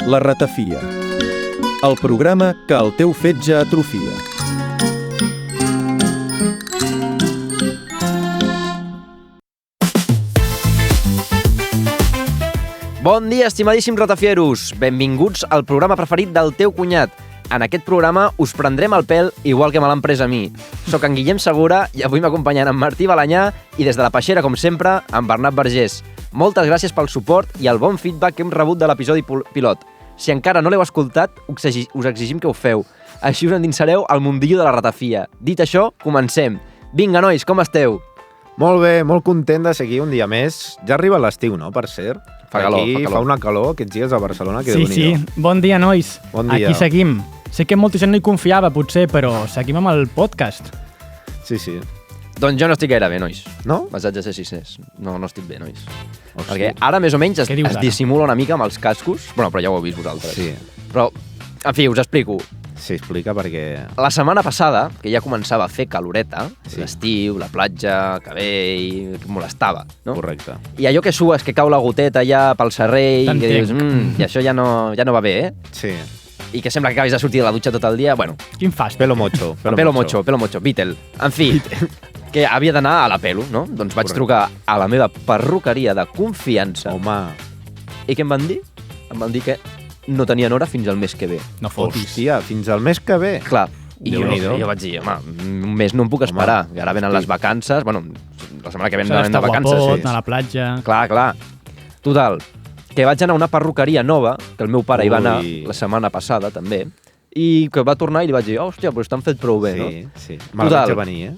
La ratafia, el programa que el teu fetge atrofia. Bon dia, estimadíssims ratafieros! Benvinguts al programa preferit del teu cunyat. En aquest programa us prendrem el pèl igual que me l'han pres a mi. Soc en Guillem Segura i avui m'acompanyen en Martí Balanyà i des de la Peixera, com sempre, en Bernat Vergés. Moltes gràcies pel suport i el bon feedback que hem rebut de l'episodi pilot. Si encara no l'heu escoltat, us exigim que ho feu. Així us endinsareu al mundillo de la ratafia. Dit això, comencem. Vinga, nois, com esteu? Molt bé, molt content de seguir un dia més. Ja arriba l'estiu, no?, per cert. Fa calor, Aquí fa calor. fa una calor aquests dies a Barcelona que Sí, Déu-n'hi-do. sí. Bon dia, nois. Bon dia. Aquí seguim. Sé que molta gent no hi confiava, potser, però seguim amb el podcast. Sí, sí. Doncs jo no estic gaire bé, nois. No? Us haig de ser sincers. No estic bé, nois. Hosti. Perquè ara, més o menys, Què dius es ara? dissimula una mica amb els cascos. Bueno, però ja ho heu vist vosaltres. Sí, Però, en fi, us explico. sí, explica perquè... La setmana passada, que ja començava a fer caloreta, Sí. l'estiu, la platja, cabell, que molestava, no? Correcte. I allò que sues, que cau la goteta ja pel serrell, que T'entenc. dius, i això ja no va bé, eh? Sí. I que sembla que acabis de sortir de la dutxa tot el dia, bueno, Quin fas? Pelo mocho. pelo mocho, Beatle. En fi, que havia d'anar a la pelo, no? Doncs vaig Correcte. trucar a la meva perruqueria de confiança. Home, I què em van dir? Em van dir que no tenien hora fins al mes que ve. No fotis. hòstia, fins al mes que ve. Clar, i Déu-n'hi-do. jo vaig dir, home, un mes no em puc esperar. I ara venen les vacances, bueno, la setmana que ve S'ha venen de d'estar vacances. guapot, Sí. anar a la platja... Clar. Total, que vaig anar a una perruqueria nova, que el meu pare hi va anar Ui. la setmana passada, també, i que va tornar i li vaig dir, hòstia, però t'han fet prou bé, no? Sí. Me la Total. vaig a venir, eh?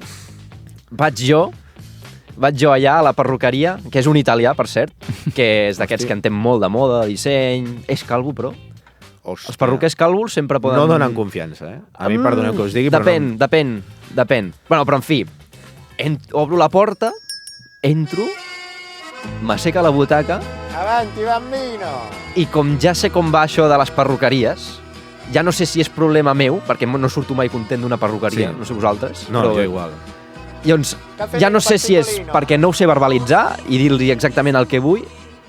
Vaig jo allà a la perruqueria, que és un italià, per cert, que és d'aquests Hòstia. que entén molt de moda, de disseny, és calvo, però Hòstia. els perruquers calvos sempre poden... No donen confiança, eh? A mi, perdoneu que us digui, Depèn. Bueno, però en fi, obro la porta, entro, m'asseca la butaca Avanti, bambino! i com ja sé com va això de les perruqueries, ja no sé si és problema meu, perquè no surto mai content d'una perruqueria, Sí. no sé vosaltres. No, però jo igual. Llavors, ja no sé si és perquè no ho sé verbalitzar i dir-los exactament el que vull,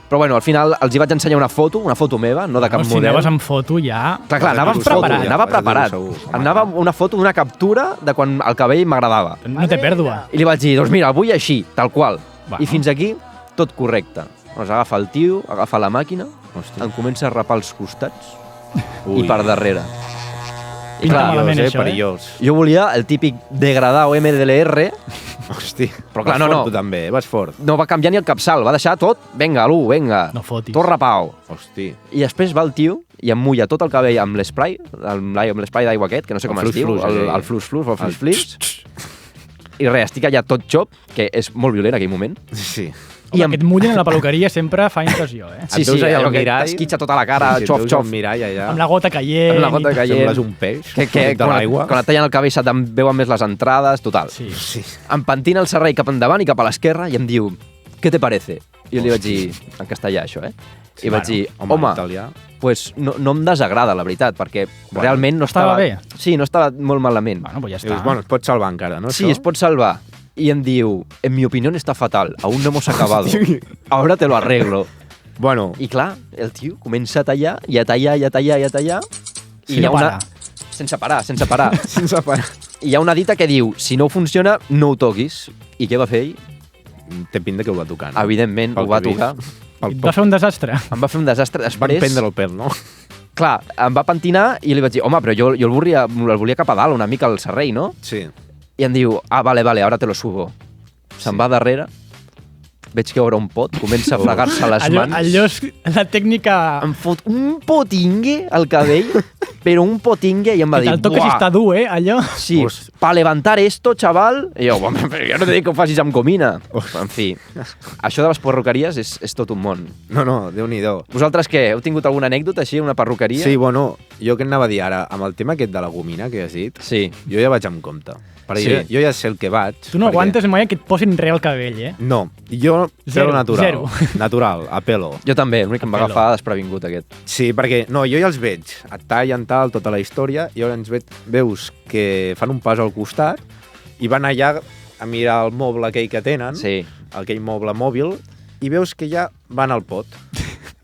però bueno, al final els hi vaig ensenyar una foto meva, no de cap No, si model. anaves amb foto ja... Clar, anava amb foto, preparat. anava preparat. Segur. Anava amb una foto d'una captura de quan el cabell m'agradava. No té pèrdua. I li vaig dir, doncs mira, vull així, tal qual. Bueno. I fins aquí, tot correcte. Doncs agafa el tio, agafa la màquina, Hòstia. em comença a rapar els costats Ui. i per darrere. I Pinta clar, malament, Perillós, això, perillós. jo volia el típic degradado MDLR, Hosti. Però clar, vas no, fort, no. tu també, vas fort. no va canviar ni el capçal, va deixar tot, venga, venga, No fotis. tot rapao. Hosti. I després va el tio i em mulla tot el cabell amb l'esprai, amb l'esprai d'aigua aquest, que no sé com El es diu, flux-flux, aquell. el flux-flux, el flux-flix. I res, estic allà tot xop, que és molt violent en aquell moment. Sí. Home, amb- que et mullin a la peluqueria sempre fa impressió, eh? Et veus allà al allò que mirall, t'esquitxa tota la cara, Sí, et xof, veus xof. al mirall allà. Amb la gota caient... Amb la gota i tot. caient. Sembles un peix Que de l'aigua. quan et tallen el cabell se te'n veuen més les entrades, total. Sí. Sí. Em pentina el serrell cap endavant i cap a l'esquerra i em diu, ¿qué te parece? I jo li vaig dir, en castellà això, eh? I vaig dir, home, italià. pues no em desagrada, la veritat, perquè Bueno, realment no estava estava... bé. Sí, no estava molt malament. Bueno, pues ja Dius, està. bueno, es pot salvar encara, no? Sí, això? es pot salvar. I em diu, en mi opinión está fatal, aún no hemos acabado. Ahora te lo arreglo. Bueno, I clar, el tio comença a tallar, i a tallar, i a tallar, i a tallar, i Sí, hi ha no una... para. Sense parar, sense parar. sense parar. I hi ha una dita que diu, si no funciona, no ho toquis. I què va fer ell? Té pinta que ho va tocar, no? Evidentment, Pel ho va que he vist. tocar. Pel Va fer un desastre. Em va fer un desastre. Van Després, prendre el pèl, no? clar, em va pentinar i li vaig dir, home, però jo el volia cap a dalt, una mica al serrell, no? Sí. I em diu, vale, ahora te lo subo. Se'n Sí. va darrere, veig que obre un pot, comença a fregar-se les mans. Allò és la tècnica... Em fot un potingue al cabell, però un potingue, i em va Que dir, te'l toques i està dur, Allò... sí, Pues- para levantar esto, chaval. I jo, però jo no t'he dit que ho facis amb gomina. En fi, això de les perruqueries és tot un món. No, Déu-n'hi-do. Vosaltres què? Heu tingut alguna anècdota així, una perruqueria? Sí, bueno, jo què anava a dir ara, amb el tema aquest de la gomina que has dit, Sí. jo ja vaig amb compte. Perquè Sí. jo ja sé el que vaig. Tu no perquè- aguantes mai que et posin res al cabell, No, jo Zero, zero natural. zero. Natural, a pelo. Jo també, l'únic que em va Pelo. agafar desprevingut aquest. Sí, perquè, no, jo ja els veig, et tallen tal, tota la història, i llavors veus que fan un pas al costat i van allà a mirar el moble aquell que tenen, Sí. aquell moble mòbil, i veus que ja van al pot.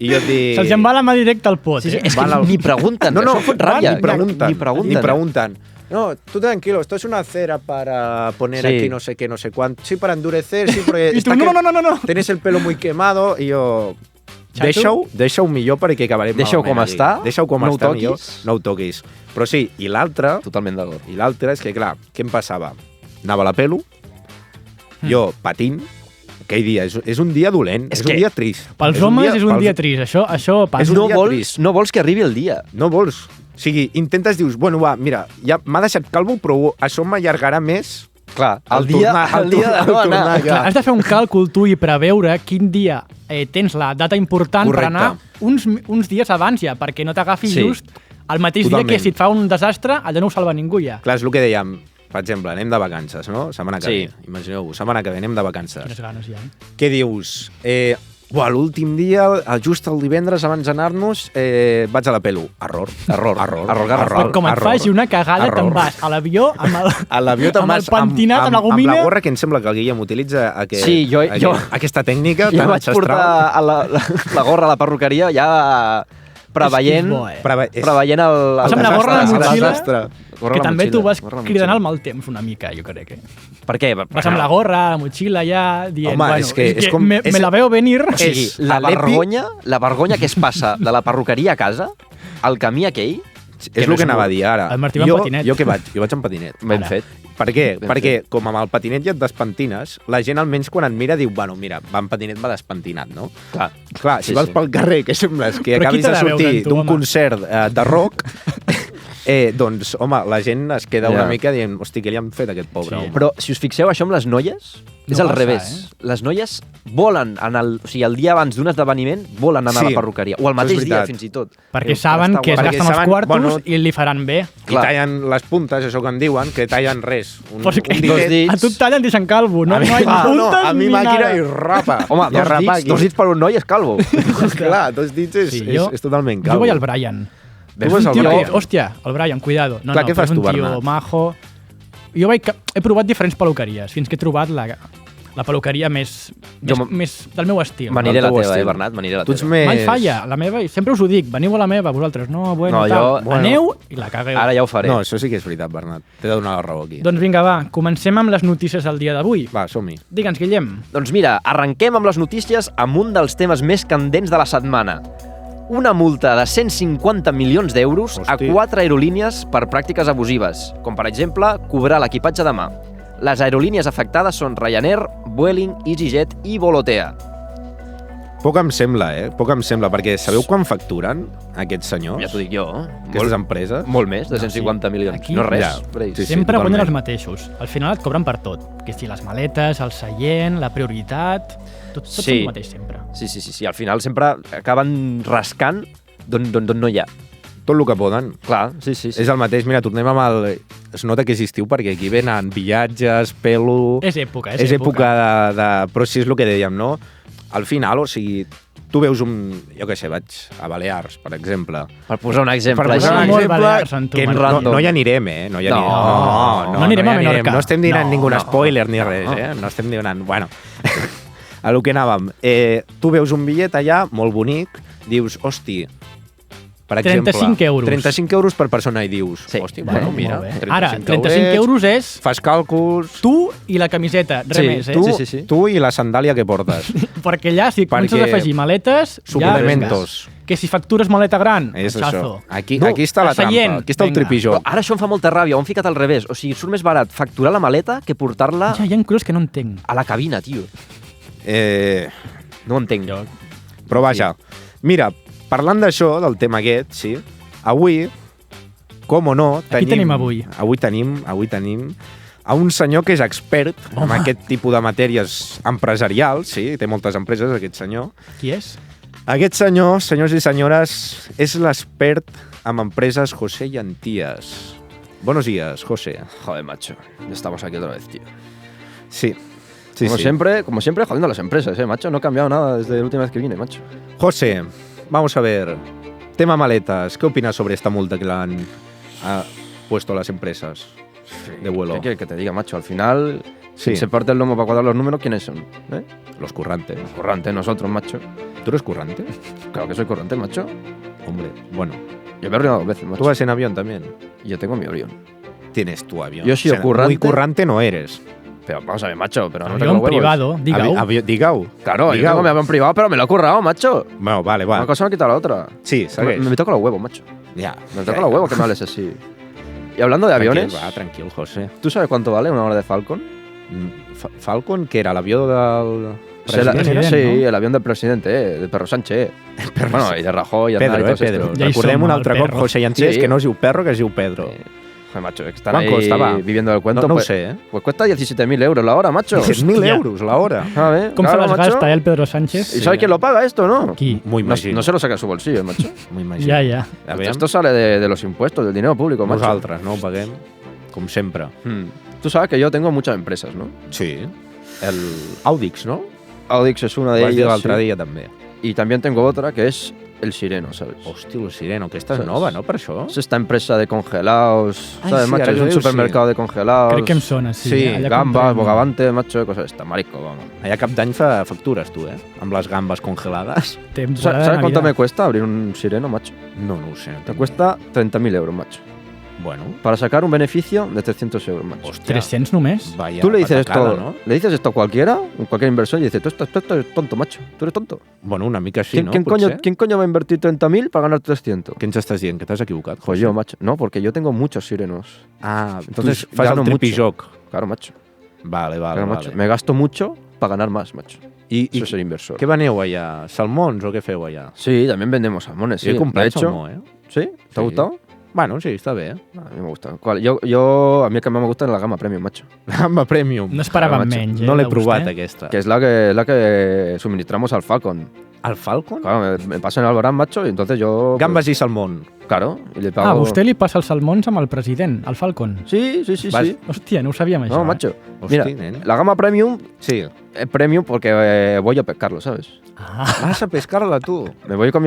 I jo et dic... Se'ls en va la mà directa al pot, Sí, sí, eh? és que Van al- ni pregunten, No, no, això fot ràbia. ni pregunten. Ni pregunten. No, tú tranquilo, esto es una cera para poner Sí. aquí no sé qué, no sé cuánto. Sí, para endurecer, sí, porque... I tu, está no, que no. Tienes el pelo muy quemado, i jo... Xato? Deixa-ho millor perquè acabarem Deixa-ho malament com aquí. està, Deixa-ho com no ho està millor, toquis. no ho toquis. Però sí, i l'altre Totalment d'acord. és que, clar, què em passava? Anava a la pelo, jo patint, aquell dia, és un dia dolent, és que un dia trist. Pels homes és un pels- dia trist, això passa. És un No dia vols, trist. no vols que arribi el dia. No vols. O sigui, intentes, dius, bueno, va, mira, ja m'ha deixat calvo, però això m'allargarà més Clar, al el dia tornar- de no al tornar anar. allà. Clar, has de fer un càlcul tu i preveure quin dia tens la data important Correcte. per anar uns dies abans ja, perquè no t'agafi Sí. just el mateix Totalment. dia que si et fa un desastre, allò no ho salva ningú ja. Clar, és el que dèiem, per exemple, anem de vacances, no? Setmana que Sí. ve, imagineu-vos, setmana que ve anem de vacances. Quines ganes hi ha. Què dius? L'últim dia, just el divendres abans d'anar-nos, vaig a la pelo. Error. Com et faci una cagada, error. te'n vas a l'avió amb el, A l'avió te'n amb el vas pentinat, amb la amb gomina. la gorra, que em sembla que el Guillem utilitza Sí, jo- aquesta tècnica Jo tan vaig ancestral. portar a la gorra a la perruqueria ja preveient, És bo, eh? preveient el Vas amb la gorra, la desastre, motxilla, desastre. Gorra que a la també tu motxilla, vas gorra a la cridant motxilla. el mal temps una mica, jo crec. Per què? Vas amb la gorra, la motxilla, ja dient, Home, bueno, és que és com- me la veo venir. O sigui, És la l'Epi- vergonya que es passa de la perruqueria a casa, el camí aquell, És no el que anava a dir ara. El Martí va en patinet. Jo què vaig? Jo vaig en patinet. ben Ara. fet. Per què? Ben Perquè com amb el patinet ja et despentines, la gent almenys quan et mira diu, bueno, mira, va en patinet, va despentinat, no? Clar. Clar, si Sí, vas sí. pel carrer que sembles que Però qui acabis t'ha de de veure, sortir tu, d'un home? concert de rock, doncs, home, la gent es queda Ja. una mica dient, hosti, què li han fet a aquest pobre Sí. home? Però si us fixeu, això amb les noies és No al passa, revés. Les noies volen, o sigui, el dia abans d'un esdeveniment, volen anar a Sí, la perruqueria. O el això mateix és dia, veritat. fins i tot. Perquè Diu, saben està que es guai. Perquè gasten els saben, quartos bueno, i li faran bé. I clar. tallen les puntes, això que en diuen, que tallen res. Pues que un dos ditet. dits. a tu et tallen deixant calvo, no? A mi, No hi ha no, puntes a mi ni màquina nada. i rapa. Home, I a rapar aquí. dos dits per un noi és calvo. Clar, dos dits és, Sí, és totalment calvo. Jo vaig al Brian. Tu vas al Tio, Brian? hòstia, el Brian, cuidado. No, Clar, no, què fas però és tu, un tio Bernat? majo. Jo he provat diferents peluqueries, fins que he trobat la peluqueria més del meu estil. M'aniré a la El teu teva, estil. Bernat, m'aniré a la Tu ets teva. més... Mai falla, la meva, i sempre us ho dic, veniu a la meva, vosaltres, no, bueno, No, tal. jo- bueno. Aneu i la cagueu. Ara ja ho faré. No, això sí que és veritat, Bernat. T'he de donar la raó aquí. Doncs vinga, va, comencem amb les notícies del dia d'avui. Va, som-hi. Digue'ns, Guillem. Doncs mira, arrenquem amb les notícies amb un dels temes més candents de la setmana. Una multa de 150 milions d'euros a Hosti. 4 aerolínies per pràctiques abusives, com per exemple cobrar l'equipatge de mà. Les aerolínies afectades són Ryanair, Vueling, EasyJet i Volotea. Poc em sembla, Poc em sembla, perquè sabeu quan facturen aquests senyors? Ja t'ho dic jo. Aquestes empreses? Molt més, de No, 150 sí. milions. Aquí- No res. Ja. Brais. Sí, Sempre totalment. guanyen els mateixos. Al final et cobren per tot. Que si les maletes, el seient, la prioritat... Tot Sí. el mateix sempre. Sí. Al final sempre acaben rascant d'on no hi ha. Tot el que poden. Clar, sí. És el mateix. Mira, tornem amb el... Es nota que és estiu perquè aquí venen viatges, pelo... És època, És època de... Però sí, és el que dèiem, no? Al final, o sigui, tu veus un... Jo què sé, vaig a Balears, per exemple. Per posar un exemple. Per posar un així. Molt exemple, Balears, en tu, que Martí. no hi anirem, No hi anirem. No anirem a Menorca. No estem donant No, ningú no. spoiler ni res, No estem donant... Bueno, a lo que anàvem. Tu veus un bitllet allà, molt bonic, dius, hosti, per exemple... 35 euros. 35 euros per persona, i dius, Sí. hosti, Bueno, bueno, mira, molt bé. 35 Ara, 35 euros és Fas càlculs... tu i la camiseta, res Sí, més, Tu, Sí. tu i la sandàlia que portes. Perquè allà, si comences a Perquè afegir maletes, suplementos. ja... Que si factures maleta gran, És xazo. això. Aquí, No, aquí està la seient, trampa. Aquí està el vinga. tripijó. Però ara això em fa molta ràbia, ho han ficat al revés. O sigui, surt més barat facturar la maleta que portar-la Ja hi ha coses que no entenc. a la cabina, tio. No ho entenc. Però vaja, mira, parlant d'això, del tema aquest, sí, avui, com o no, Qui tenim avui? Avui tenim a un senyor que és expert en aquest tipus de matèries empresarials, sí, té moltes empreses, aquest senyor. Qui és? Aquest senyor, senyors i senyores, és l'expert en empreses José Llantías. Buenos días, José. Joder, macho. Ya estamos aquí otra vez, tío. Sí, Como sí. siempre, jodiendo a las empresas, macho. No ha cambiado nada desde la última vez que vine, macho. José, vamos a ver. Tema maletas. ¿Qué opinas sobre esta multa que le han puesto a las empresas? de vuelo. ¿Qué quieres que te diga, macho? Al final, Sí. se parte el lomo para cuadrar los números, ¿quiénes son? Los currantes. Currante, nosotros, macho. ¿Tú eres currante? Claro que soy currante, macho. Hombre, bueno. Yo me he arruinado 2 veces, macho. ¿Tú vas en avión también? Y yo tengo mi avión. Tienes tu avión. Yo he sido currante. Muy currante no eres. Pero vamos a ver, macho, pero no tengo Avión los huevos. privado, digau. Digau. Claro, yo Digau. tengo mi avión privado, pero me lo he currado, macho. Bueno, vale, Una va. cosa no quita la otra. Sí, Me, segueix. me toca los huevos, macho. Ja. Me toca los huevos que me hables así. Y hablando de aviones, Tranquil, José. ¿tú sabes cuánto vale una hora de Falcon? Falcon, que era l'avió del President, Sí, ¿no? el avión del presidente, del Perro Sánchez. Bueno, y de Rajoy, y Aznar Pedro, y todos Pedro. estos. Ja hi Recordem som, un el altre cop, Perro. José Llancés, Sí. que no es diu Perro, que es diu Pedro. Joder, macho, que están ¿Cuánto ahí costaba? viviendo del cuento. No ho pues, sé, eh? Pues cuesta 17.000 euros la hora, macho. 10.000 Hòstia. euros la hora. ¿Sabes? Com Claro, se les macho. gasta, el Pedro Sánchez? ¿Y sabes quién lo paga esto, no? Qui? M'ho No, imagino. no se lo saca de su bolsillo, macho. M'ho imagino. Ja, ja. A veure, Esto sale de los impuestos, del dinero público, macho. nosaltres no ho paguem, com sempre. Tú sabes que yo tengo muchas empresas, ¿no? Sí. El Audix, no? Audix es una Ho de vas dir ellas. l'altre sí. dia, també. Y también tengo otra que es El Sireno, ¿sabes? Hòstia, el Sireno, aquesta és Saps? nova, no, per això? Es esta empresa de congelados, Ay, ¿sabes, sí, macho? ahora Es lo un veo, supermercado de congelados. Crec que em sona, sí. Sí, allà Gambas, comprem. bogavante, macho, cosas estas, marisco, vamos. Allà cap d'any fa factures, tu, amb les gambes congelades. Temporada ¿Sabes de cuánto me Navidad. cuesta abrir un Sireno, macho? No ho sé. Te cuesta 30.000 euros, macho. Bueno, Para sacar un beneficio de 300 euros, macho. hòstia. 300 només? Vaya Tú le dices patacada, esto, no? le dices esto a cualquiera, cualquier inversor, y dice, tú eres tonto, macho. Tú eres tonto. Bueno, una mica sí, no? ¿Quién Potser? coño va a invertir 30.000 para ganar 300? Què ens estàs dient? Que t'has equivocat? Pues José? yo, macho. No, porque yo tengo muchos sirenos. Ah, entonces Tú fas el gano mucho. tripijoc. Claro, macho. Vale, vale, Claro, vale. macho. Me gasto mucho para ganar más, macho. I Eso es ser inversor. què veneu allà? Salmons o què feu allà? Sí, también vendemos salmones, sí. Jo he comprat De hecho, salmó, eh? ¿Sí? ¿Te Sí. ha gustado? Bueno, sí, està bé. A mí me gusta. A mí el que más me gusta es la gama premium, macho. Gamba Premium. No esperàvem macho. menys, No l'he de provat, vostè. aquesta. Que es la que suministramos al Falcon. El Falcon? Claro, me pasan el Albarán, macho, y entonces yo... Gambes i salmón. Claro, y le pago... Ah, vostè li passa els salmons amb el president, el Falcon. Sí, sí, sí, Vas- sí. Hòstia, no ho sabíem, això. No, macho. Hosti, Mira, nen. la gama premium Sí. es premium porque voy a pescarlo, ¿sabes? Vas a pescar-la, tu. Me voy con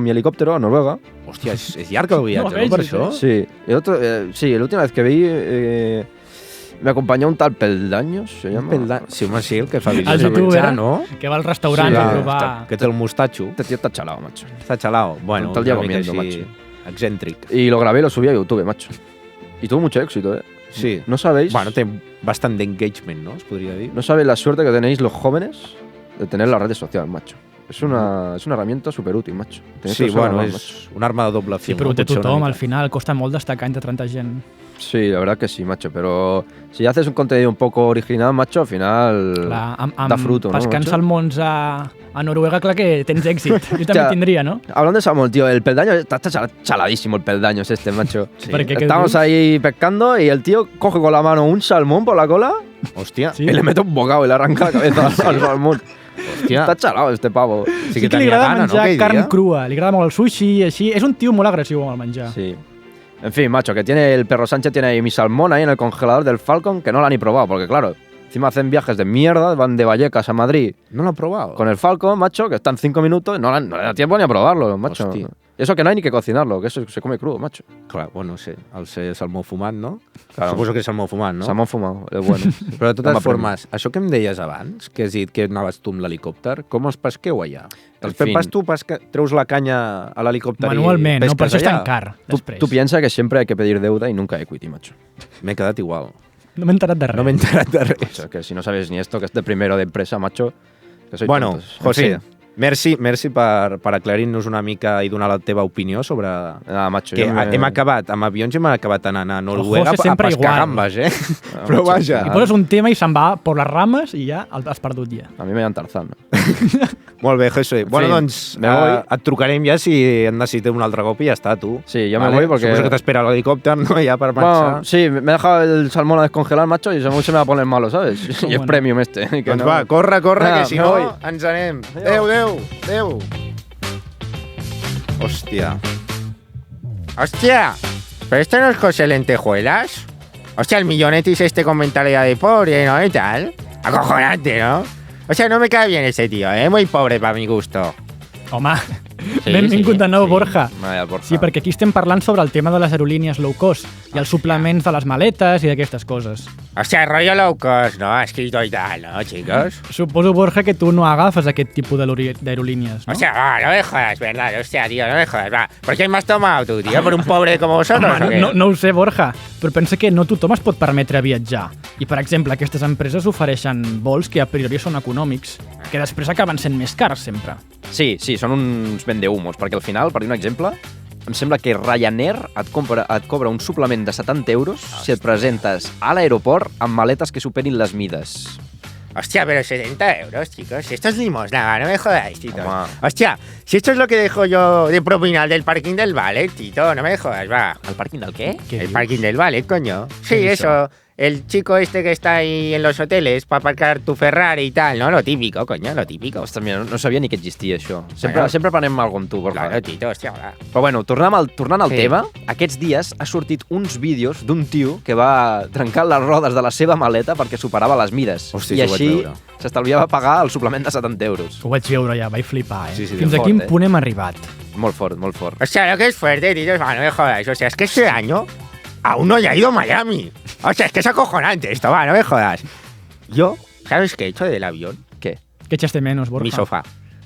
mi helicóptero a Noruega. Hòstia, és llarg el viatge, No no, per vegis, això? Sí, sí, la última vez que vi me acompañó un tal Peldaños, se llama. Sí, home, sí, el que fa El vídeos de youtuber, menjar, no? que va al restaurant Sí, a clar, provar... Que té el mostatxo. Este tío está chalado, macho. Està xalao. Bueno, Tot el dia una mica comiendo, així, excèntric. Y lo grabé y lo subí a YouTube, macho. Y tuvo mucho éxito, ¿eh? Sí. No sabéis, Bueno, té bastant d'engagement, no? Es podria dir. no sabéis la suerte que tenéis los jóvenes de tener las redes sociales, macho. Es una herramienta súper útil, macho. Tenéis Sí, que usarla bueno, más, és un arma de doble Sí, fil. però ho té Potser una tothom, mica. al final. Costa molt destacar entre tanta gent. macho. Sí, la verdad que sí, macho. Pero si haces un contenido un poco original, macho, al final Clar, da fruto, ¿no, pescant macho? salmons a Noruega, clar que tens èxit. Jo també Ja. tindria, no? Hablando de salmón, tío, el peldaño está chaladísimo el peldaño este, macho. Sí. Per què? Què Estamos dius? ahí pescando y el tío coge con la mano un salmón por la cola Hòstia, Sí. y le mete un bocado y le arranca la cabeza al salmón. hòstia. Está chalado este pavo. Sí Sí que que li tenia agrada gana, no, menjar aquell carn dia? crua, li agrada molt el sushi i així. És un tio molt agressiu amb el menjar. Sí. En fin, macho, que tiene el perro Sánchez, tiene ahí mi salmón ahí en el congelador del Falcon, que no lo han ni probado, porque claro, encima hacen viajes de mierda, van de Vallecas a Madrid No l'ha provat? con el Falcon, macho, que están 5 minutos, no le da tiempo ni a probarlo, macho. Hostia. Eso que no hay ni que cocinarlo, que eso se come crudo, macho. Clar, bueno, sé, el ser salmó fumat, no? Claro. Suposo que és salmó fumat, no? Salmón fumado, es bueno. Però de totes Home, formes, això que em deies abans, que has dit que anaves tu amb l'helicòpter, com els pesqueu allà? Els En fin. vas tu, treus la canya a l'helicòpter Manualment, i no? Per pesques això és allà? tan car, Tú després. piensas que siempre hay que pedir deuda y nunca equity, macho. M'he quedat igual. No m'he enterat de res. No m'he enterat de res. Macho, que si no sabes ni esto, que es de primero de empresa, macho, que soy Bueno, tontos. En José, fin. merci per aclarir-nos una mica i donar la teva opinió sobre... Ah, macho, Que yo me- hem acabat amb avions i hem acabat anant a Noruega José a sempre pescar igual. gambes, eh? Ah, Però macho, vaja. I poses un tema i se'n va per les rames i ja has perdut ja. A mí me llaman Tarzán. Molt bé, José. Bueno, fin, doncs me voy. et trucarem ja si en necessitem un altre cop i ja està, tu. Sí, ya me voy porque... Suposo que t'espera l'helicòpter, no? Ja per marxar. Bueno, sí, me he dejado el salmón a descongelar, macho, y se me va a poner malo, ¿sabes? Y es Bueno. premium este. Que Doncs no- va, corre, Ah, que si me no voy. ens anem. Adéu. Hòstia. Hòstia, ¿pero esto no es José Lentejuelas? Hostia, el millonetis este con mentalidad de pobre, ¿no? Y tal. Acojonante, ¿no? O sea, no me cae bien ese tío, ¿eh? Muy pobre para mi gusto. Home, Benvingut de nou, Borja. El Borja. Sí, perquè aquí estem parlant sobre el tema de les aerolínies low cost i els suplements de les maletes i d'aquestes coses. Hostia, rollo low cost, ¿no? Escrito y tal, ¿no, chicos? Suposo, Borja, que tu no agafes aquest tipus d'aerolínees, no? Hostia, va, no me jodas, ¿verdad? Hostia, tío, no me jodas, va. ¿Por qué me has tomado tú, tío? ¿Por un pobre como vosotros? Home, o qué? no ho sé, Borja, però pensa que no tothom es pot permetre viatjar. I, per exemple, aquestes empreses ofereixen vols que a priori són econòmics, que després acaben sent més cars sempre. Sí, són uns vendehumos, perquè al final, per dir un exemple, em sembla que Ryanair et cobra un suplement de 70 euros si et presentes a l'aeroport amb maletes que superin les mides. Hostia, pero 70 euros, chicos. Esto es limosna, no me jodáis, Tito. Toma. Hostia, si esto es lo que dejo yo de propina del parking del ballet, Tito, no me jodas, va. El pàrquing del què? El parking del ballet, coño. Sí, ¿Qué es eso. El chico este que está ahí en los hoteles para aparcar tu Ferrari y tal, ¿no? Lo típico, coño, lo típico. Ostres, mira, no sabia ni que existia això. Bueno. Sempre aprenem alguna amb tu, Borja. Claro, Tito, hostia, va. Però bueno, tornant al Sí. tema, aquests dies ha sortit uns vídeos d'un tio que va trencar les rodes de la seva maleta perquè superava les mides. Hosti, I això ho vaig així veure. s'estalviava pagar el suplement de 70 euros. Ho vaig veure ja, vaig flipar, eh? Sí, Fins fort, a quin eh? punt hem arribat. Molt fort, molt fort. O sea, lo que es fuerte, Tito, no me jodas. O sea, es que este año aún no haya ido a Miami. O sea, es que es acojonante esto, va, no me jodas. Yo, ¿sabes qué he hecho del avión? Què? Què echaste menos, Borja? Mi sofá.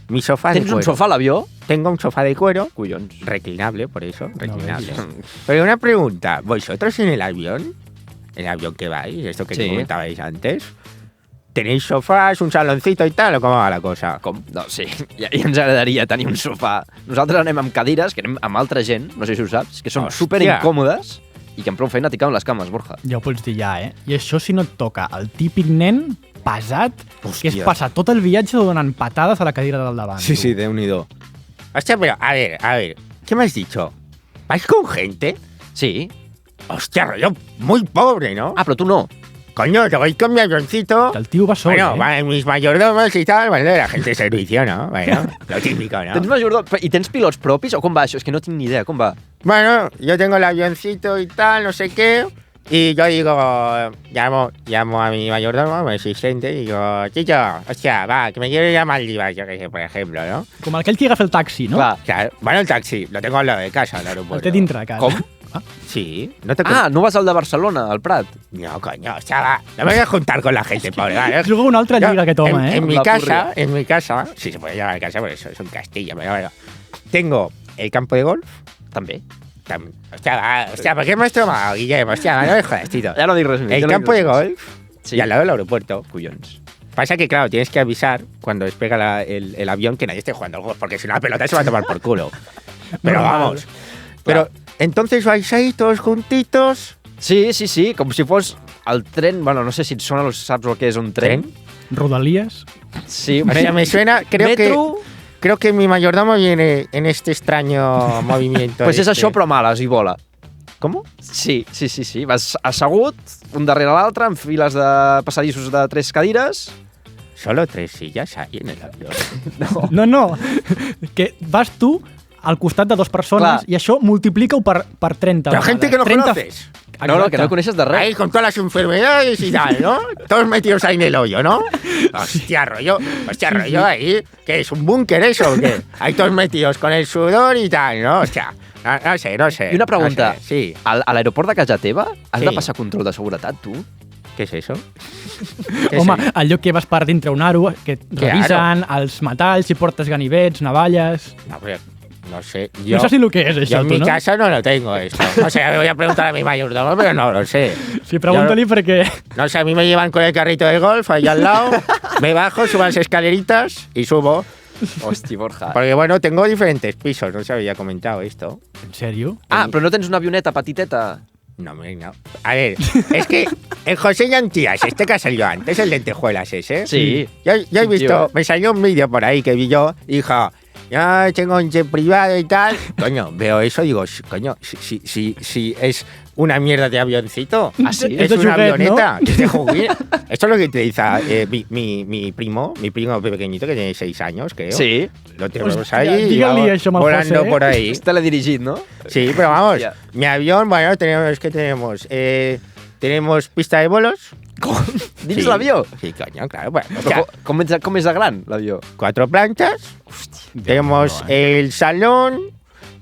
Mi sofá de Tens cuero. un sofà a l'avió? Tengo un sofá de cuero. Collons. Reclinable, por eso, reclinable. ves. Pero una pregunta, ¿vosotros en el avión que vais, esto que Sí. comentabais antes, tenéis sofás, un saloncito y tal, o cómo va la cosa? Com? No, sí, ja ens agradaria tenir un sofà. Nosaltres anem amb cadires, que anem amb altra gent, no sé si ho saps, que són Hòstia. super incòmodes i que amb prou feina t'hi cauen les cames, Borja. Ja ho pots dir ja, eh? I això si no et toca el típic nen pesat, que es Hòstia. passa tot el viatge donant patades a la cadira del davant. tu. Déu-n'hi-do. Hostia, pero, a ver, ¿qué me has dicho? ¿Vais con gente? Sí. Hostia, rollo muy pobre, ¿no? Ah, però tu no. Coño, te voy con mi avioncito. Que el tio va sol, Bueno, eh? van mis mayordomos y tal, bueno, la gente de servicio, ¿no? Bueno, lo típico, ¿no? Tens majordom... I tens pilots propis o com va això? És que no tinc ni idea, com va? Bueno, yo tengo el avioncito y tal, no sé qué. Y yo digo, llamo a mi mayordomo, a mi asistente, y digo, Chicho, hostia, va, que me quiero ir a Maldivas, yo qué sé, por ejemplo, ¿no? Com aquell que agafa el taxi, no? Clar. Claro, bueno, el taxi, lo tengo al lado de casa, al El aeropuerto. té dintre de casa. Com? Sí, no te Ah, no vas al de Barcelona, al Prat? No, coño, o sea, va, no me voy a juntar con la gente, pobre, ¿vale? Juga una altra Yo, lliga que toma, en eh? mi La casa, purria. sí se puede llamar casa, por eso es un castillo, pero bueno. Tengo el campo de golf. També. Hostia, ¿por qué me has tomado, Guillermo? Hostia, no me jodas, Tito. Ja no dic res més. El ja no dic campo de res més. golf Sí. y al lado del aeropuerto. Collons. Pasa que, claro, tienes que avisar cuando despega el avión que nadie esté jugando al golf, porque si no la pelota se va a tomar por culo. Pero Normal. vamos. Pero entonces vais ahí todos juntitos. Sí, com si fos el tren... Bueno, no sé si et sona, saps el que és un tren? Rodalies. Sí, O sea, me suena, Metro... creo que mi mayordomo viene en este extraño movimiento. Pues és este. això, però males i vola. ¿Cómo? Sí. Vas assegut, un darrere l'altre, en files de passadissos de 3 cadires. Solo 3 sillas ahí en el avión. No. Que vas tu al costat de 2 persones Clar. i això multiplica-ho per 30 Pero vegades. gente que no 30... conoces. No, que no coneixes de res. Ahí con todas las enfermedades y tal, ¿no? Todos metidos ahí en el hoyo, ¿no? Hostia, rollo ahí. ¿Qué es, un búnker eso o qué? Ahí todos metidos con el sudor y tal, ¿no? Hostia, no sé. I una pregunta. No sé, sí. A l'aeroport de casa teva has Sí. de passar control de seguretat, tu? ¿Qué es eso? ¿Qué Home, es? allò que vas per dintre un aro, que et revisen els metalls, si portes ganivets, navalles... No, pero no sé. No sé si el que és, yo això, en tu, mi no? casa no lo tengo esto. O sea, me voy a preguntar a mi mayordomo, pero no lo sé. Sí, pregunta-li perquè... No sé, a mí me llevan con el carrito de golf ahí al lado, me bajo, subo las escaleritas y subo. Hosti, Borja. Porque bueno, tengo diferentes pisos, no se había comentado esto. En sèrio? Ah, però no tens una avioneta petiteta? No, hombre, no. A ver, es que el José Llantías, este que ha salido antes, el lentejuelas ese. Sí. Yo he Sí, visto, tío, ¿eh? me salió un vídeo por ahí que vi yo, dijo, yo tengo un jet privado y tal. Coño, veo eso y digo, coño, si es una mierda de avioncito. Ah, sí? Es de una juguet, avioneta. Que es de juguete. Esto es lo que utiliza mi primo pequeñito que tiene 6 años, creo. Sí. Lo tenemos Hostia, ahí dígale vamos, això amb el volando José, eh? por ahí. És teledirigit, no? Sí, pero vamos, Hostia. mi avión, bueno, tenemos pista de bolos, Dins Sí. l'avió? Sí, coño, claro. Bueno, Però com és de gran, l'avió? 4 plantas. Tenemos el salón.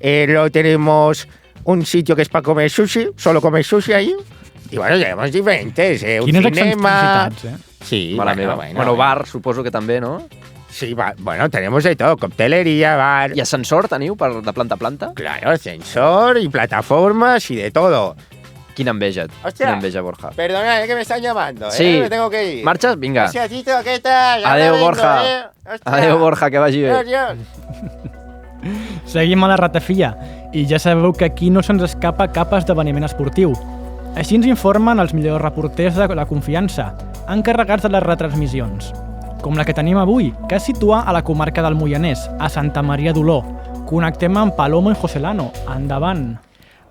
Luego tenemos un sitio que es para comer sushi. Solo comer sushi ahí. Y bueno, tenemos diferentes. Un Quines cinema. excentricitats, Sí, Mare meva. Bueno, bar, suposo que també, no? Sí, bueno, tenemos de todo. Coctelería, bar. I ascensor teniu de planta a planta? Claro, ascensor y plataformas y de todo. Quina enveja. Hòstia. Quina enveja, Borja. Perdona, que me están llamando. Sí. Me tengo que ir. Marxes? Vinga. Hòstia, Tito, ¿qué tal? Ya Adeu, me vengo, Borja. Hòstia. Adéu, Borja, que vagi bé. Adiós. Seguim a la ratafia i ja sabeu que aquí no se'ns escapa cap esdeveniment esportiu. Així ens informen els millors reporters de la confiança, encarregats de les retransmissions, com la que tenim avui, que es situa a la comarca del Moianès, a Santa Maria d'Oló. Connectem amb Palomo i Joselano. Endavant.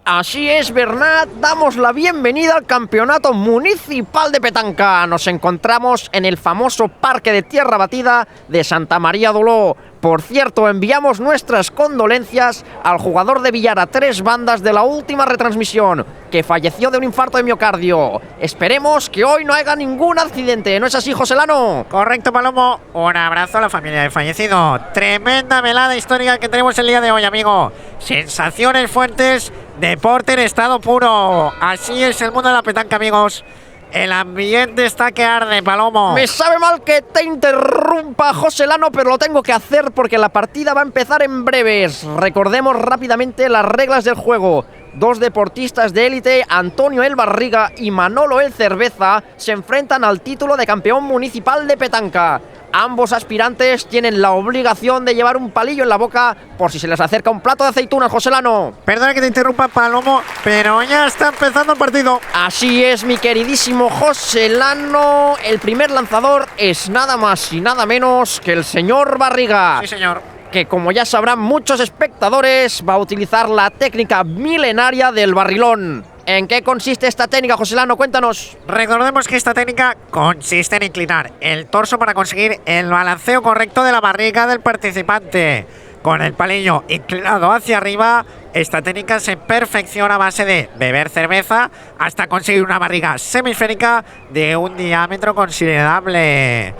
Así es, Bernat, damos la bienvenida al Campeonato Municipal de Petanca. Nos encontramos en el famoso Parque de Tierra Batida de Santa María d'Oló. Por cierto, enviamos nuestras condolencias al jugador de billar a 3 bandas de la última retransmisión, que falleció de un infarto de miocardio. Esperemos que hoy no haya ningún accidente, ¿no es así, Joselano? Correcto, Palomo. Un abrazo a la familia del fallecido. Tremenda velada histórica que tenemos el día de hoy, amigo. Sensaciones fuertes, deporte en estado puro. Así es el mundo de la petanca, amigos. El ambiente está que arde, Palomo. Me sabe mal que te interrumpa, Joselano, pero lo tengo que hacer porque la partida va a empezar en breves. Recordemos rápidamente las reglas del juego. 2 deportistas de élite, Antonio el Barriga y Manolo el Cerveza, se enfrentan al título de campeón municipal de petanca. Ambos aspirantes tienen la obligación de llevar un palillo en la boca por si se les acerca un plato de aceitunas, Joselano. Perdona que te interrumpa, Palomo, pero ya está empezando el partido. Así es, mi queridísimo Joselano. El primer lanzador es nada más y nada menos que el señor Barriga. Sí, señor. Que, como ya sabrán muchos espectadores, va a utilizar la técnica milenaria del barrilón. ¿En qué consiste esta técnica, Joselano? Cuéntanos. Recordemos que esta técnica consiste en inclinar el torso para conseguir el balanceo correcto de la barriga del participante. Con el palillo inclinado hacia arriba, esta técnica se perfecciona a base de beber cerveza hasta conseguir una barriga semisférica de un diámetro considerable.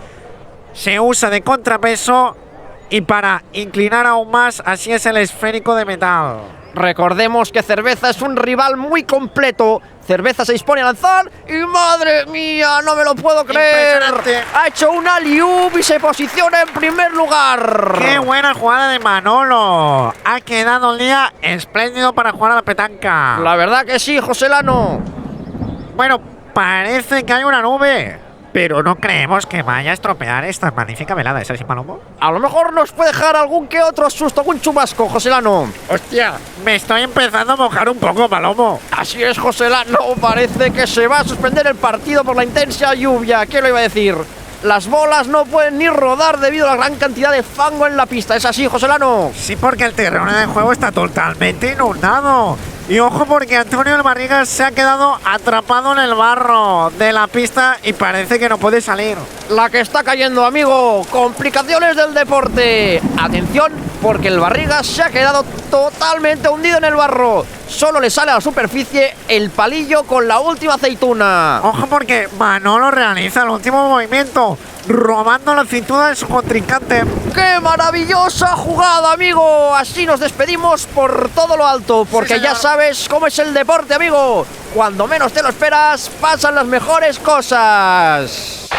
Se usa de contrapeso y para inclinar aún más, así es el esférico de metal. Recordemos que Cerveza es un rival muy completo. Cerveza se dispone a lanzar y ¡madre mía! ¡No me lo puedo creer! Impresionante. Ha hecho un alley-oop y se posiciona en primer lugar. ¡Qué buena jugada de Manolo! Ha quedado el día espléndido para jugar a la petanca. La verdad que sí, Joselano. Bueno, parece que hay una nube, pero no creemos que vaya a estropear esta magnífica velada. ¿Es así, Palomo? A lo mejor nos puede dejar algún que otro susto, algún chubasco, Joselano. ¡Hostia! Me estoy empezando a mojar un poco, Palomo. Así es, Joselano. Parece que se va a suspender el partido por la intensa lluvia. ¿Qué lo iba a decir? Las bolas no pueden ni rodar debido a la gran cantidad de fango en la pista. ¿Es así, Joselano? Sí, porque el terreno de juego está totalmente inundado. Y ojo, porque Antonio el Barriga se ha quedado atrapado en el barro de la pista y parece que no puede salir. La que está cayendo, amigo. Complicaciones del deporte. Atención, porque el Barriga se ha quedado totalmente hundido en el barro. Solo le sale a la superficie el palillo con la última aceituna. Ojo, porque Manolo realiza el último movimiento, robando la aceituna de su contrincante. ¡Qué maravillosa jugada, amigo! Así nos despedimos por todo lo alto, porque Sí, ya señor. sabes cómo es el deporte, amigo. Cuando menos te lo esperas, pasan las mejores cosas.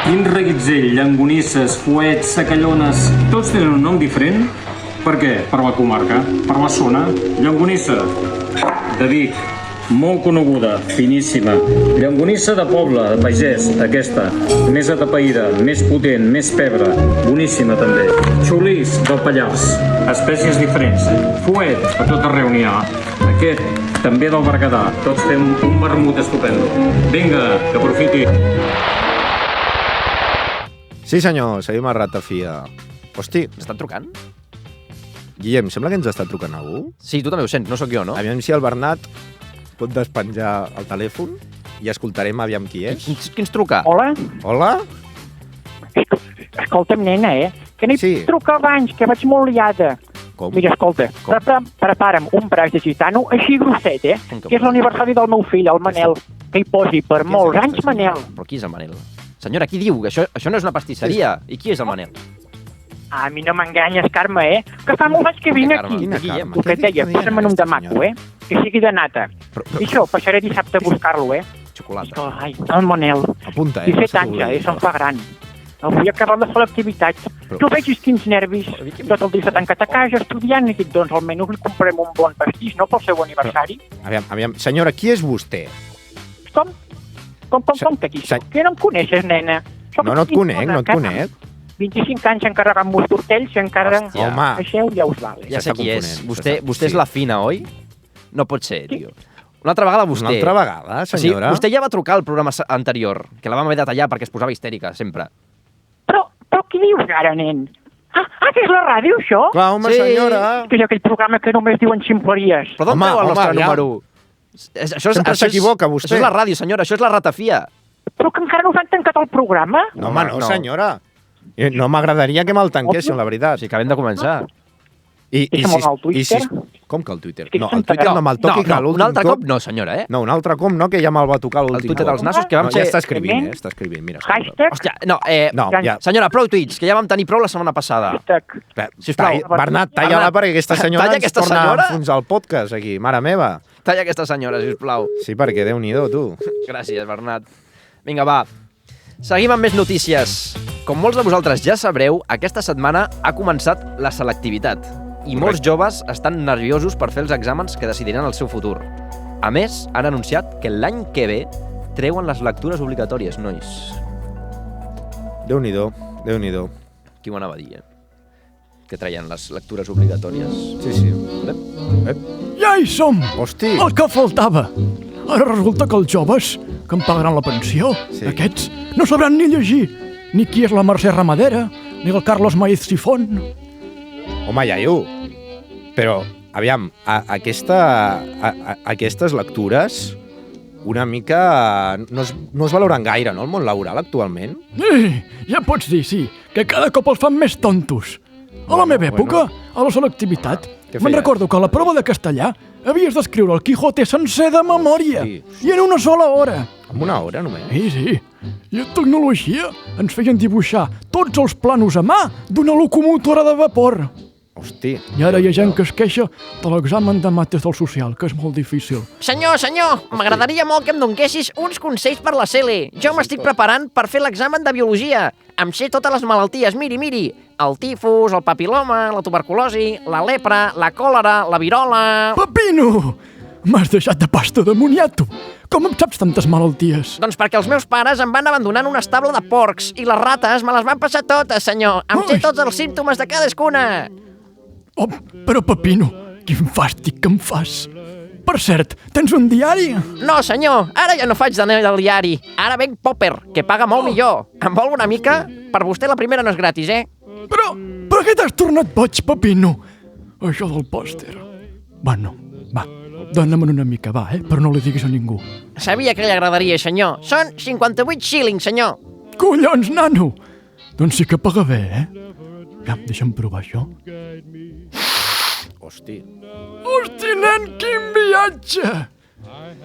Quin reguitzell, llangonisses, fuets, sacallones, tots tenen un nom diferent? Per què? Per la comarca, per la zona. Llangonissa de Vic, molt coneguda, finíssima. Llangonissa de poble, de pagès, aquesta, més atapeïda, més potent, més pebre, boníssima també. Xolís del Pallars, espècies diferents. Fuet, a tot arreu n'hi ha. Aquest, també del Berguedà, tots fem un vermut estupendo. Vinga, que aprofiti. Sí, senyor, seguim a ratafia. Hosti, M'estan trucant? Guillem, sembla que ens està trucant algú. Sí, tu també ho sents, no sóc jo, no? Aviam si el Bernat pot despenjar el telèfon i escoltarem aviam qui és. Qui ens truca? Hola? Hola? Escolta'm, nena, que n'hi Sí. truca abans, que vaig molt liada. Com? Mira, escolta, Com? prepara'm un braç de gitano així grosset, Com que que és l'aniversari del meu fill, el Manel. que hi posi per molts anys Manel. Però qui és el Manel? Senyora, qui diu? Això no és una pastisseria. I qui és el Manel? A mi no m'enganyes, Carme, que fa molts anys que vinc Carme, aquí. quina Carme? El que et deia, posa'm en un de maco, que sigui de nata. I això, passaré dissabte a buscar-lo, I Xocolata. que, ai, el Manel. Apunta, 17 anys, se'n fa gran. Avui acabat de fer l'activitat. Tu vegis quins nervis. Tot el dia s'ha tancat a casa estudiant i dic, doncs almenys li comprem un bon pastís, no?, pel seu aniversari. Aviam, senyora, qui és vostè? Com que aquí soc? Que no em coneixes, nena? No et conec. 25 anys encarregant molts tortells i encara... Hòstia. Home. Deixeu, ja us vale. Ja sé S'està qui és. confonent. Vostè és la Fina, oi? No pot ser, tio. Una altra vegada vostè. Una altra vegada, senyora? Vostè ja va trucar al programa anterior, que la vam haver de tallar perquè es posava histèrica, sempre. Però què dius ara, nen? Que és la ràdio, això? Clar, home, Sí. senyora. Que és aquell programa que només diuen ximpleries. Però d'on Home, treu el nostre aviam. número? Sempre s'equivoca, vostè. Això és la ràdio, senyora, això és la ratafia. Però que encara no us han tancat el programa? No, home, no, No. senyora. No m'agradaria que me'l tanquessin, la veritat. Sí, acabem de començar. Deixa'm al Twitter. Com que el Twitter? que No, són el Twitter no me'l toqui, que un l'últim altre cop no, senyora, No, un altre cop no, que ja me'l va tocar l'últim El Twitter cop. dels nassos, que vam No, ser... ja està escrivint, està escrivint, mira. Hashtag, Hòstia, no, No, ja. senyora, prou tuits, que ja vam tenir prou la setmana passada. hashtag. Sisplau. Bernat, talla-la perquè aquesta senyora Talla ens aquesta torna senyora. a enfonsar el podcast aquí, mare meva. Talla aquesta senyora, sisplau. Sí, perquè Déu-n'hi-do, tu. Gràcies, Bernat. Vinga, va. Seguim amb més notícies. Com molts de vosaltres ja sabreu, aquesta setmana ha començat la selectivitat i molts joves estan nerviosos per fer els exàmens que decidiran el seu futur. A més, han anunciat que l'any que ve treuen les lectures obligatòries, nois. Déu-n'hi-do, Déu-n'hi-do. Qui ho anava a dir, Que treien les lectures obligatòries. Sí. Ja hi som! Hosti, El que faltava! Ara resulta que els joves, que em pagaran la pensió, Sí. aquests, no sabran ni llegir, ni qui és la Mercè Ramadera, ni el Carlos Maíz Sifón. home, iaio. Però, aviam, aquestes lectures una mica no es valoren gaire, no, el món laboral actualment? Ja pots dir, sí, que cada cop els fan més tontos. A la meva època, a la selectivitat, Què me'n feies? recordo que a la prova de castellà havies d'escriure el Quijote sencer de memòria, Sí. i en una sola hora. En una hora, només? Sí. I en tecnologia ens feien dibuixar tots els planos a mà d'una locomotora de vapor. Hosti. I ara hi ha gent que es queixa de l'examen de mates del social, que és molt difícil. Senyor, m'agradaria molt que em donguessis uns consells per la CL. Jo m'estic preparant per fer l'examen de biologia. Em sé totes les malalties, miri. El tifus, el papiloma, la tuberculosi, la lepra, la còlera, la virola... Pepino! M'has deixat de pasta de moniato. Com em saps tantes malalties? Doncs perquè els meus pares em van abandonar en un estable de porcs i les rates me les van passar totes, senyor. Em sé Ai. tots els símptomes de cadascuna. Oh, però Pepino, quin fàstic que em fas. Per cert, tens un diari? No, senyor, ara ja no faig del diari. Ara venc Popper, que paga molt millor. Em vol una mica? Per vostè la primera no és gratis, Però què t'has tornat boig, Pepino? Això del pòster. Bueno, va, dóna-me'n una mica, va, però no li diguis a ningú. Sabia que li agradaria, senyor. Són 58 shillings, senyor. Collons, nano! Doncs sí que paga bé, Ja, deixa'm provar això. Hosti. Hosti, nen, quin viatge!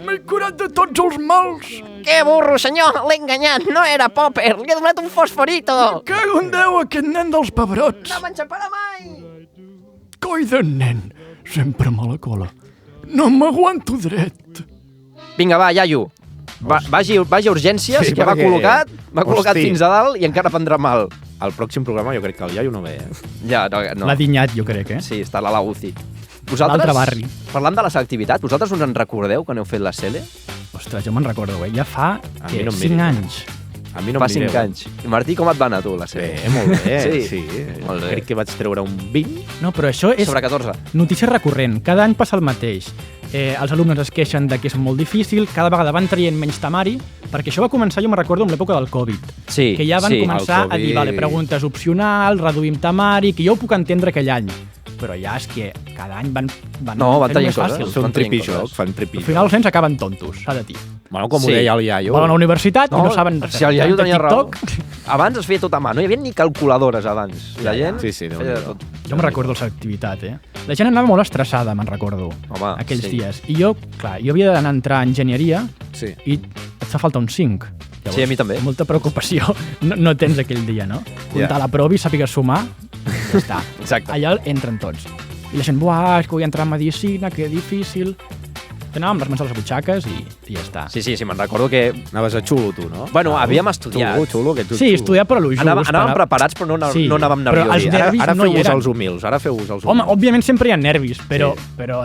M'he curat de tots els mals! Que burro, senyor! L'he enganyat, no era Popper! Li he donat un fosforito! Cago en Déu, aquest nen dels pebrots! No m'enxaparà mai! Coi de nen, sempre mala cola. No m'aguanto dret. Vinga, va, iaio. Vagi a urgències, Sí, que va perquè- col·locat Hosti. fins a dalt i encara prendrà mal. Al pròxim programa jo crec que el iaio no ve, Ja, no. L'ha dinyat, jo crec, Sí, està a la UCI. L'altre barri. Parlant de la selectivitat, vosaltres us en recordeu que n'heu fet la CL? Ostres, jo me'n recordo, Ja fa, A mi no em 5 miris. anys. A mi no Fa em 5 mireu. anys. I Martí, com et va anar tu, la CL? Bé, molt bé, Sí? sí. Molt bé. Crec que vaig treure un 20. No, però això és Sobre 14. notícia recurrent. Cada any passa el mateix. Els alumnes es queixen de que és molt difícil, cada vegada van traient menys temari, perquè això va començar, jo me'n recordo, en l'època del Covid. Sí, Que ja van sí. començar el a dir, Covid. vale, preguntes opcionals, reduïm temari, que jo ho puc entendre aquell any. Però ja és que cada any van No, van fent traient més coses. fàcil. Són Van traient tripijoc, coses. fan Al tripijoc. final els nens acaben tontos, s'ha de dir. Bueno, com Sí. ho deia el iaio. Volen a la universitat i no saben Si el iaio de tenia raó. TikTok. Abans es feia tot a mà, no hi havia ni calculadores abans. I la gent Sí, feia de Déu-n'hi-do. tot. Jo me'n recordo la seva activitat, La gent anava molt estressada, me'n recordo, Home, aquells sí. dies. I jo, clar, jo havia d'anar a entrar a enginyeria Sí. i et fa falta un 5. Llavors, Sí, a mi també. Molta preocupació no tens aquell dia, no? Comptar la prova i sàpigues sumar, ja està. Exacte. Allà entren tots. I la gent, buah, és que vull entrar a medicina, que difícil. Anàvem amb les mans a les butxaques i ja està. Sí, me'n recordo que... Anaves a xulo, tu, no? Bueno, havíem estudiat. Xulo, que tu Sí, estudiar però lo just. Anàvem preparats, però no anàvem però els nerviosos. nervis Ara no hi feu-vos eren. els humils, Home, òbviament sempre hi ha nervis, però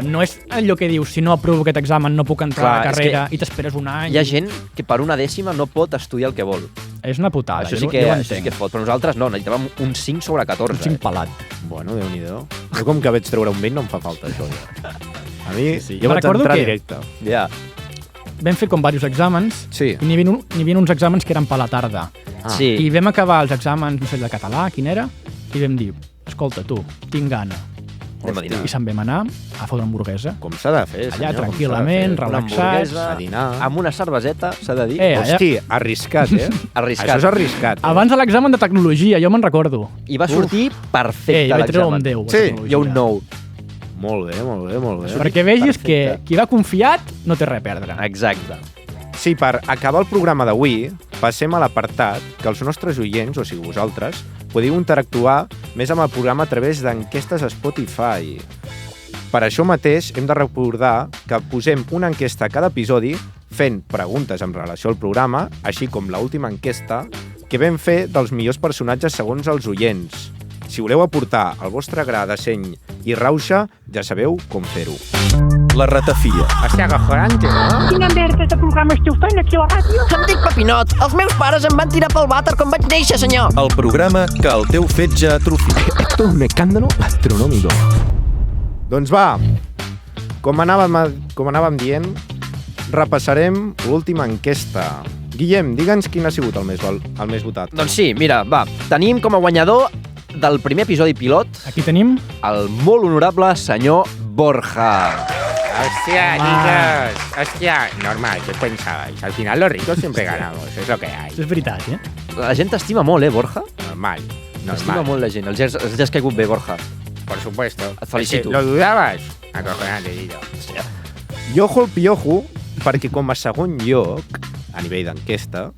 no és allò que dius, si no aprovo aquest examen no puc entrar a Clar, la és carrera i t'esperes un any. Hi ha gent que per una dècima no pot estudiar el que vol. És una putada, Això jo sí que ho és entenc. fot, però nosaltres no, necessitàvem un 5 sobre 14. Un 5 pelat. Bueno, Déu-n'hi-do. Jo com que vaig treure un 20 no em fa falta això, ja. A mi, Sí. jo vaig Recordo entrar que- directe. Ja. Vam fer com diversos exàmens Sí. i n'hi havia uns exàmens que eren per la tarda. Sí. I vam acabar els exàmens, no sé, de català, quin era, i vam dir, escolta, tu, tinc gana. Anem a dinar. I se'n vam anar a fotre hamburguesa. Com s'ha de fer, Allà, senyor, com tranquil·lament, s'ha de fer. Una relaxats. hamburguesa, A dinar. amb una cerveseta, s'ha de dir. Allà, Hosti, arriscat, eh? Arriscat. Això és arriscat. abans de l'examen de tecnologia, jo me'n recordo. I va sortir perfecte Jo vaig treure un l'examen. 10. Sí, a tecnologia. Jo un 9. Molt bé, molt bé, molt bé. Perquè vegis Perfecte. que qui va confiat no té res a perdre. Exacte. Sí, per acabar el programa d'avui, passem a l'apartat que els nostres oients, o sigui vosaltres, podeu interactuar més amb el programa a través d'enquestes a Spotify. Per això mateix hem de recordar que posem una enquesta a cada episodi fent preguntes en relació al programa, així com l'última enquesta que vam fer dels millors personatges segons els oients. Si voleu aportar el vostre gra de seny i rauxa, ja sabeu com fer-ho. La ratafia. Hòstia, cojonante, no? Quina merda de programa esteu fent aquí a la ràdio? Em dic Papinot. Els meus pares em van tirar pel vàter quan vaig néixer, senyor. El programa que el teu fetge atrofia. Esto es un escándalo astronómico. Doncs va, com anàvem dient, repassarem l'última enquesta. Guillem, digue'ns quin ha sigut el més votat. Doncs sí, mira, va, tenim com a guanyador del primer episodi pilot Aquí tenim el molt honorable senyor Borja. Hostia, chicos. Hostia, normal, ¿qué pensabais? Al final los ricos siempre ganamos, es lo que hay. és veritat, eh? La gent t'estima molt, Borja? Normal, T'estima normal. molt la gent. Els has caigut bé, Borja. Por supuesto. Et felicito. ¿Lo dudabas? Acojonante, Guido. I ojo al piojo, perquè com a segon lloc, a nivell d'enquesta,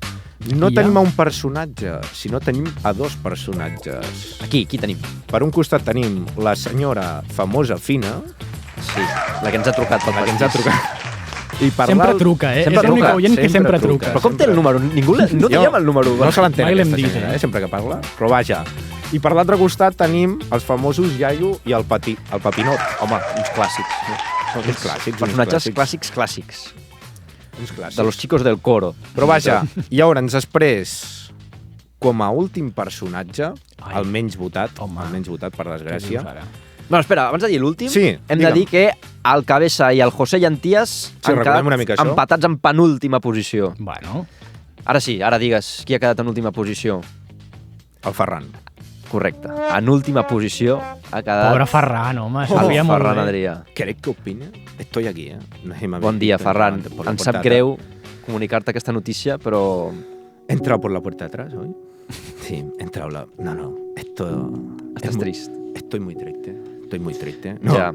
no Hi ha? tenim a un personatge, sinó tenim a dos personatges. Aquí, qui tenim? Per un costat tenim la senyora famosa fina, Sí, la que ens ha trucat pel la que ens ha pastís. trucat. I per Sempre l'altre- truca, eh? Sempre És l'únic truca, oient que sempre truca. Però com té el número? Ningú no Jo- teníem el número. No se l'entén Mai l'hem aquesta dit, senyora, sempre que parla, però vaja. I per l'altre costat tenim els famosos Iaio i el Papinot. Home, uns clàssics. Uns clàssics, Personatges uns clàssics. Uns clàssics. De los chicos del coro. Però vaja, llavors després, com a últim personatge, Ai. el menys votat, Home. el menys votat, per desgràcia. Bueno, espera, abans de dir l'últim, Sí, hem de digue'm. dir que el Cabeza i el José Llenties han recordem quedat una mica això. empatats en penúltima posició. Bueno, Ara sí, ara digues qui ha quedat en última posició. El Ferran. Correcte. En última posició ha quedat pobre Ferran, home, el sabia molt Ferran bé. Adrià. ¿Queréis que opine? Estoy aquí, ¿eh? No sé, me Bon habéis dia, visto Ferran. entrando por la Ens sap puerta greu comunicar-te aquesta notícia, però He entrado por la puerta de atrás hoy. Sí, he entrado No, esto... estàs es muy- trist. Estoy muy triste. Estoy muy triste. Ja.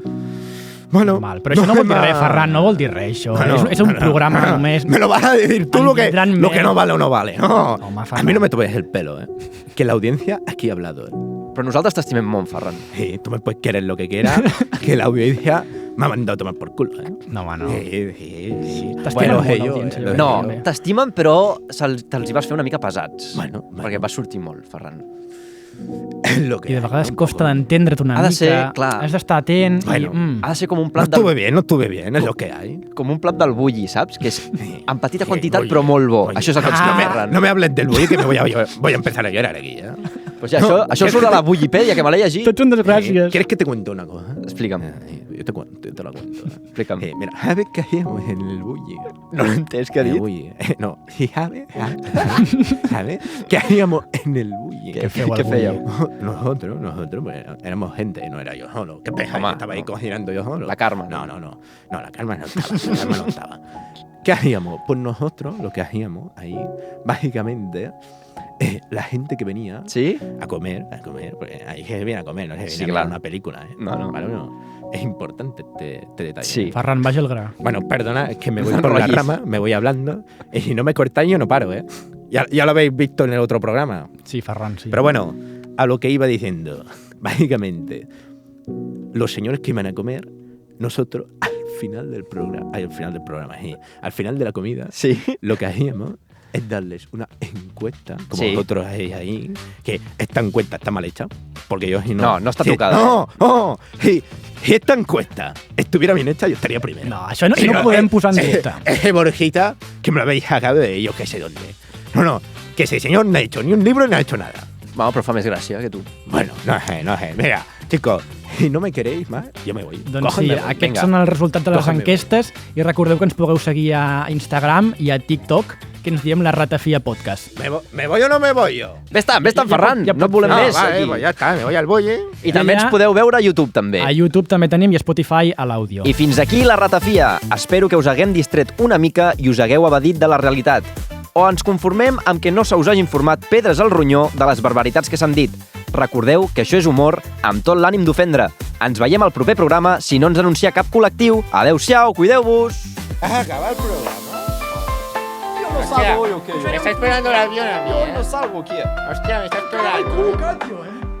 Bueno, Normal, però això no vol dir res, Ferran, no vol dir res, això. És un programa només... Me lo vas a decir tú En lo que tindran no més. vale o no vale. No. Home, A Ferran. mí no me toques el pelo, ¿eh? Que la audiencia aquí ha hablado, ¿eh? Però nosaltres t'estimem molt, Ferran. Tú me puedes querer lo que quieras, que la audiencia me ha mandado a tomar por culo, ¿eh? No, home, no. Sí. T'estimen Bueno, molt, ellos, l'audiència, eh, jo No, crec, també. t'estimen, però te'ls hi vas fer una mica pesats. Bueno. Perquè va sortir molt, Ferran. Lo que I de hay, vegades ¿no? costa d'entendre't una Ha de mica. ser, clar. Has d'estar atent Bueno, i... Ha de ser com un No plat estuve bien, es lo que hay. com un plat del bulli, saps? Que és en petita Sí, quantitat, bulli. però molt bo. Oye, Això és el que ens no, Ferran. no me hables del bully, que me voy a empezar a llorar aquí, ¿eh? Pues ja, això surt a la Wikipedia, que me l'he llegit. Tots són desgràcies. ¿Quieres que te cuente una cosa? Explica'm, Yo te cuento, yo te la cuento. explica'm. Mira, ¿sabes qué hacíamos en el bully? No l'he entès, què ha dit? Bully. No, ¿sabes qué hacíamos en el bully? Què feu al fèieu? Nosotros, pues, éramos gente, no era yo solo. ¿Qué peja? Home, Estaba ahí no. cocinando yo solo. La Carmen. No, la Carmen no estaba. La Carmen no estaba. ¿Qué hacíamos? Pues nosotros lo que hacíamos ahí, básicamente, la gente que venía Sí? a comer, porque hay que viene a comer, no sé, Sí, viene a clar. ver una película, ¿eh? No. Vale, no. Es importante este detalle. Sí. Ferran, vaja al gra. Bueno, perdona, es que me voy No por la enrollis. rama, me voy hablando, y si no me cortáis yo no paro, ¿eh? Ya lo habéis visto en el otro programa. Sí, Ferran, sí. Pero bueno, a lo que iba diciendo, básicamente, los señores que iban a comer, nosotros al final del programa, al final de la comida, Sí. lo que hacíamos es darles una encuesta, como Sí. vosotros hacéis ahí, que esta encuesta está mal hecha, porque yo si No, no está si- trucada. No, si esta encuesta estuviera bien hecha, yo estaría primero. No, això no ho podem posar en dubte. Borjita, que me lo habéis sacado de yo que sé dónde. No, que ese señor no ha hecho ni un libro ni ha hecho nada. Vamos, però fa més gràcia que tu. Bueno, no sé. Mira, chicos, si no me queréis más, yo me voy. Doncs sí, Cógenme, aquests vinga. són els resultats de les Cógeme. enquestes i recordeu que ens podeu seguir a Instagram i a TikTok, que ens diem La Ratafia Podcast. ¿Me voy o no me voy yo? Vés-te'n, Ferran. ja No et pot volem No, més vale, aquí. pues ya está, me voy al boy, ¿eh? I també ens podeu veure a YouTube, també. A YouTube també tenim i a Spotify a l'àudio. I fins aquí la ratafia. Espero que us haguem distret una mica i us hagueu evadit de la realitat. O ens conformem amb que no se us hagin format pedres al ronyó de les barbaritats que s'han dit. Recordeu que això és humor amb tot l'ànim d'ofendre. Ens veiem al proper programa si no ens anuncia cap col·lectiu. Adeu-siau, cuideu-vos! Acaba el programa. Yo no salgo hoy, ¿o qué? Me está esperando el avión a mí, ¿eh? salgo, aquí. Hostia, me está esperando. tío,